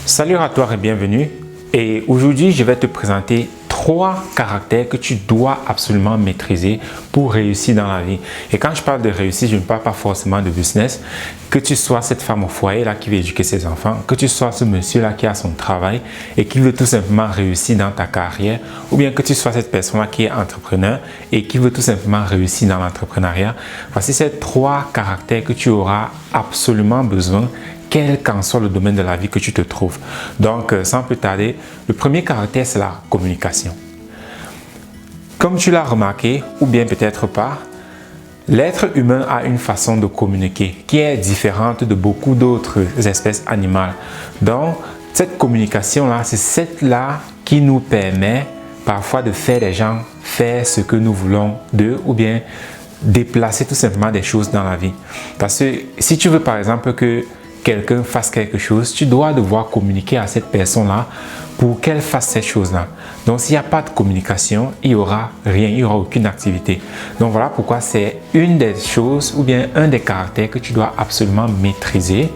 Salut à toi et bienvenue. Et aujourd'hui, je vais te présenter 3 caractères que tu dois absolument maîtriser pour réussir dans la vie. Et quand je parle de réussir, je ne parle pas forcément de business. Que tu sois cette femme au foyer là qui veut éduquer ses enfants, que tu sois ce monsieur là qui a son travail et qui veut tout simplement réussir dans ta carrière, ou bien que tu sois cette personne là qui est entrepreneur et qui veut tout simplement réussir dans l'entrepreneuriat. Voici ces 3 caractères que tu auras absolument besoin, quel qu'en soit le domaine de la vie que tu te trouves. Donc, sans plus tarder, le premier caractère, c'est la communication. Comme tu l'as remarqué, ou bien peut-être pas, l'être humain a une façon de communiquer qui est différente de beaucoup d'autres espèces animales. Donc, cette communication-là, c'est celle-là qui nous permet parfois de faire les gens faire ce que nous voulons d'eux, ou bien déplacer tout simplement des choses dans la vie. Parce que si tu veux par exemple que quelqu'un fasse quelque chose, tu dois devoir communiquer à cette personne-là pour qu'elle fasse cette chose-là. Donc, s'il n'y a pas de communication, il n'y aura rien, il n'y aura aucune activité. Donc, voilà pourquoi c'est une des choses ou bien un des caractères que tu dois absolument maîtriser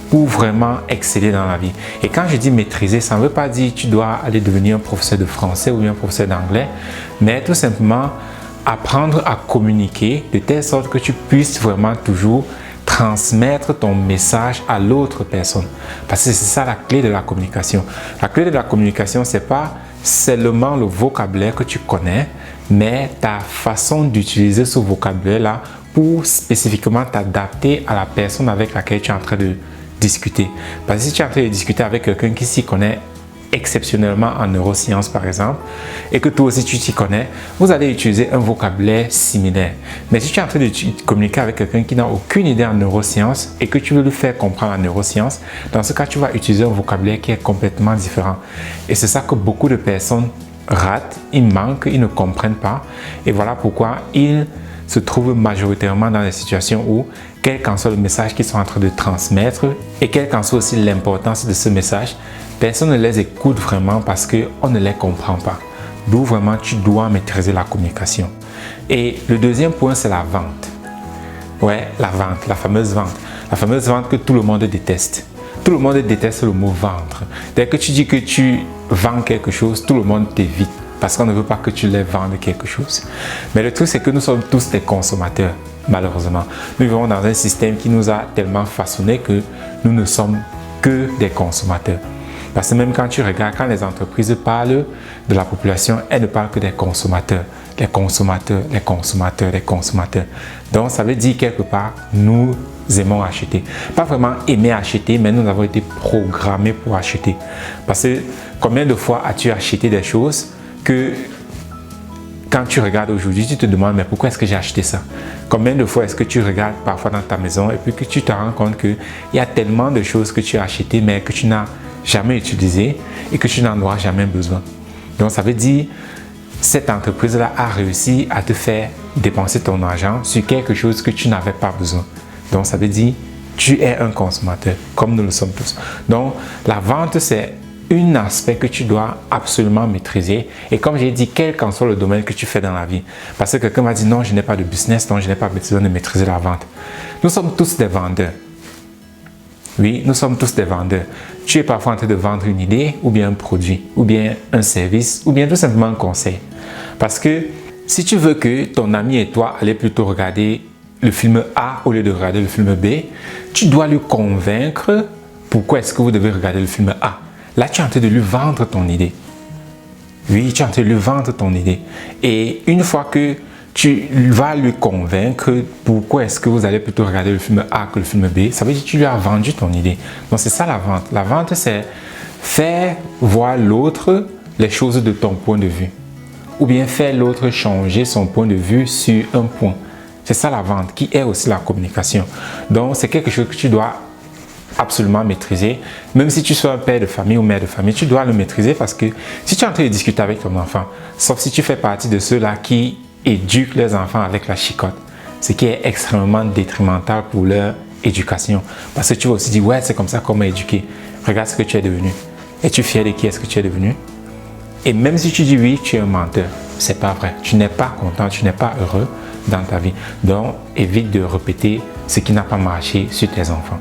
pour vraiment exceller dans la vie. Et quand je dis maîtriser, ça ne veut pas dire que tu dois aller devenir un professeur de français ou bien un professeur d'anglais, mais tout simplement apprendre à communiquer de telle sorte que tu puisses vraiment toujours transmettre ton message à l'autre personne. Parce que c'est ça la clé de la communication. La clé de la communication, ce n'est pas seulement le vocabulaire que tu connais, mais ta façon d'utiliser ce vocabulaire-là pour spécifiquement t'adapter à la personne avec laquelle tu es en train de discuter. Parce que si tu es en train de discuter avec quelqu'un qui s'y connaît exceptionnellement en neurosciences par exemple, et que toi aussi tu t'y connais, vous allez utiliser un vocabulaire similaire. Mais si tu es en train de communiquer avec quelqu'un qui n'a aucune idée en neurosciences et que tu veux lui faire comprendre la neuroscience, dans ce cas tu vas utiliser un vocabulaire qui est complètement différent. Et c'est ça que beaucoup de personnes ratent, ils manquent, ils ne comprennent pas. Et voilà pourquoi ils se trouvent majoritairement dans des situations où, quel qu'en soit le message qu'ils sont en train de transmettre et quelle qu'en soit aussi l'importance de ce message, personne ne les écoute vraiment parce qu'on ne les comprend pas. D'où vraiment tu dois maîtriser la communication. Et le deuxième point, c'est la vente. Ouais, la vente, la fameuse vente. La fameuse vente que tout le monde déteste. Tout le monde déteste le mot vendre. Dès que tu dis que tu vends quelque chose, tout le monde t'évite parce qu'on ne veut pas que tu les vendes quelque chose. Mais le truc, c'est que nous sommes tous des consommateurs, malheureusement. Nous vivons dans un système qui nous a tellement façonnés que nous ne sommes que des consommateurs. Parce que même quand tu regardes, quand les entreprises parlent de la population, elles ne parlent que des consommateurs. Les consommateurs, les consommateurs, les consommateurs. Donc, ça veut dire quelque part, nous aimons acheter. Pas vraiment aimer acheter, mais nous avons été programmés pour acheter. Parce que combien de fois as-tu acheté des choses que quand tu regardes aujourd'hui, tu te demandes mais pourquoi est-ce que j'ai acheté ça? Combien de fois est-ce que tu regardes parfois dans ta maison et puis que tu te rends compte qu'il y a tellement de choses que tu as achetées mais que tu n'as jamais utilisées et que tu n'en auras jamais besoin. Donc ça veut dire cette entreprise-là a réussi à te faire dépenser ton argent sur quelque chose que tu n'avais pas besoin. Donc ça veut dire tu es un consommateur comme nous le sommes tous. Donc la vente, c'est un aspect que tu dois absolument maîtriser. Et comme j'ai dit, quel qu'en soit le domaine que tu fais dans la vie. Parce que quelqu'un m'a dit non, je n'ai pas de business, donc je n'ai pas besoin de maîtriser la vente. Nous sommes tous des vendeurs. Oui, nous sommes tous des vendeurs. Tu es parfois en train de vendre une idée, ou bien un produit, ou bien un service, ou bien tout simplement un conseil. Parce que si tu veux que ton ami et toi allez plutôt regarder le film A au lieu de regarder le film B, tu dois lui convaincre pourquoi est-ce que vous devez regarder le film A. Là, tu es en train de lui vendre ton idée. Oui, tu es en train de lui vendre ton idée. Et une fois que tu vas lui convaincre pourquoi est-ce que vous allez plutôt regarder le film A que le film B, ça veut dire que tu lui as vendu ton idée. Donc, c'est ça la vente. La vente, c'est faire voir l'autre les choses de ton point de vue. Ou bien faire l'autre changer son point de vue sur un point. C'est ça la vente, qui est aussi la communication. Donc, c'est quelque chose que tu dois absolument maîtriser. Même si tu sois un père de famille ou mère de famille, tu dois le maîtriser parce que si tu es en train de discuter avec ton enfant, sauf si tu fais partie de ceux-là qui éduquent leurs enfants avec la chicotte, ce qui est extrêmement détrimental pour leur éducation. Parce que tu vas aussi dire, ouais, c'est comme ça qu'on m'a éduqué. Regarde ce que tu es devenu. Es-tu fier de qui est-ce que tu es devenu? Et même si tu dis oui, tu es un menteur. C'est pas vrai. Tu n'es pas content, tu n'es pas heureux dans ta vie. Donc, évite de répéter ce qui n'a pas marché sur tes enfants.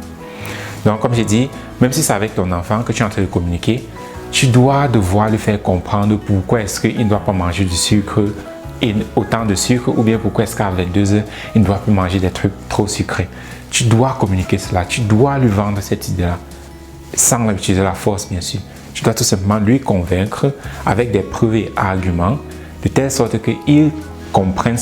Donc, comme j'ai dit, même si c'est avec ton enfant que tu es en train de communiquer, tu dois devoir lui faire comprendre pourquoi est-ce qu'il ne doit pas manger du sucre et autant de sucre, ou bien pourquoi est-ce qu'à 22 heures, il ne doit plus manger des trucs trop sucrés. Tu dois communiquer cela, tu dois lui vendre cette idée-là, sans utiliser la force, bien sûr. Tu dois tout simplement lui convaincre avec des preuves et arguments, de telle sorte qu'il comprenne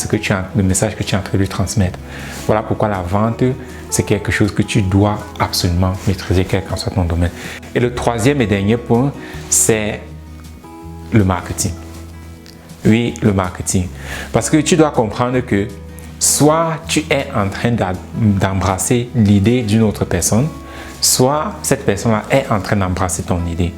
le message que tu es en train de lui transmettre. Voilà pourquoi la vente, c'est quelque chose que tu dois absolument maîtriser, quel qu'en soit ton domaine. Et le troisième et dernier point, c'est le marketing. Oui, le marketing. Parce que tu dois comprendre que soit tu es en train d'embrasser l'idée d'une autre personne, soit cette personne-là est en train d'embrasser ton idée.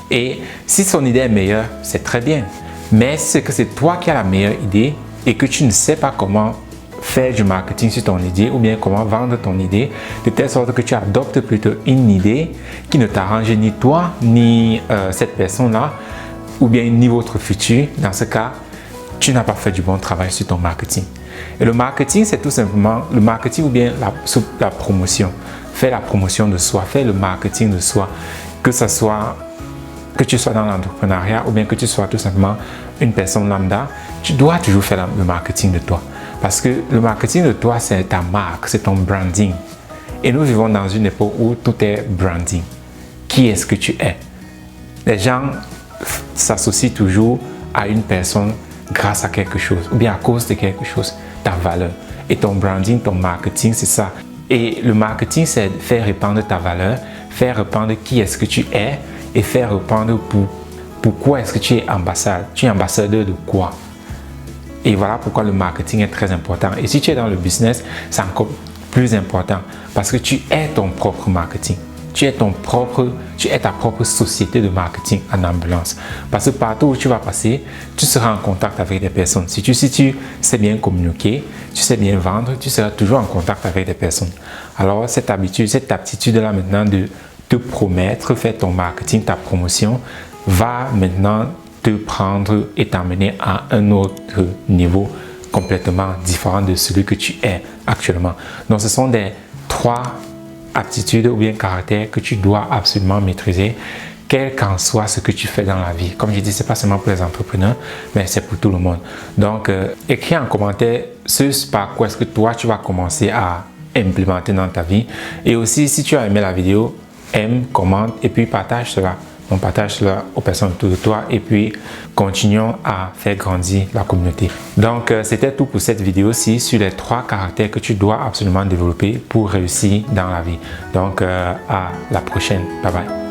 Et si son idée est meilleure, c'est très bien. Mais c'est que c'est toi qui as la meilleure idée et que tu ne sais pas comment faire du marketing sur ton idée ou bien comment vendre ton idée, de telle sorte que tu adoptes plutôt une idée qui ne t'arrange ni toi, ni cette personne-là, ou bien ni votre futur. Dans ce cas, tu n'as pas fait du bon travail sur ton marketing. Et le marketing, c'est tout simplement le marketing ou bien la promotion. Fais la promotion de soi, fais le marketing de soi, que tu sois dans l'entrepreneuriat ou bien que tu sois tout simplement une personne lambda, tu dois toujours faire le marketing de toi. Parce que le marketing de toi, c'est ta marque, c'est ton branding. Et nous vivons dans une époque où tout est branding. Qui est-ce que tu es? Les gens s'associent toujours à une personne grâce à quelque chose ou bien à cause de quelque chose, ta valeur. Et ton branding, ton marketing, c'est ça. Et le marketing, c'est faire répandre ta valeur, faire répandre qui est-ce que tu es et faire répandre pourquoi est-ce que tu es ambassadeur. Tu es ambassadeur de quoi? Et voilà pourquoi le marketing est très important. Et si tu es dans le business, c'est encore plus important parce que tu es ton propre marketing. Tu es ta propre société de marketing en ambulance. Parce que partout où tu vas passer, tu seras en contact avec des personnes. Si tu sais bien communiquer, tu sais bien vendre, tu seras toujours en contact avec des personnes. Alors cette aptitude-là maintenant de te promettre, faire ton marketing, ta promotion, va maintenant te prendre et t'amener à un autre niveau complètement différent de celui que tu es actuellement. Donc ce sont des 3 aptitudes ou bien caractères que tu dois absolument maîtriser, quel qu'en soit ce que tu fais dans la vie. Comme je dis, ce n'est pas seulement pour les entrepreneurs, mais c'est pour tout le monde. Donc, écris en commentaire ce par quoi est-ce que toi, tu vas commencer à implémenter dans ta vie. Et aussi, si tu as aimé la vidéo, aime, commente et puis partage cela. Donc, partage cela aux personnes autour de toi et puis continuons à faire grandir la communauté. Donc, c'était tout pour cette vidéo-ci sur les 3 caractères que tu dois absolument développer pour réussir dans la vie. Donc, à la prochaine. Bye bye.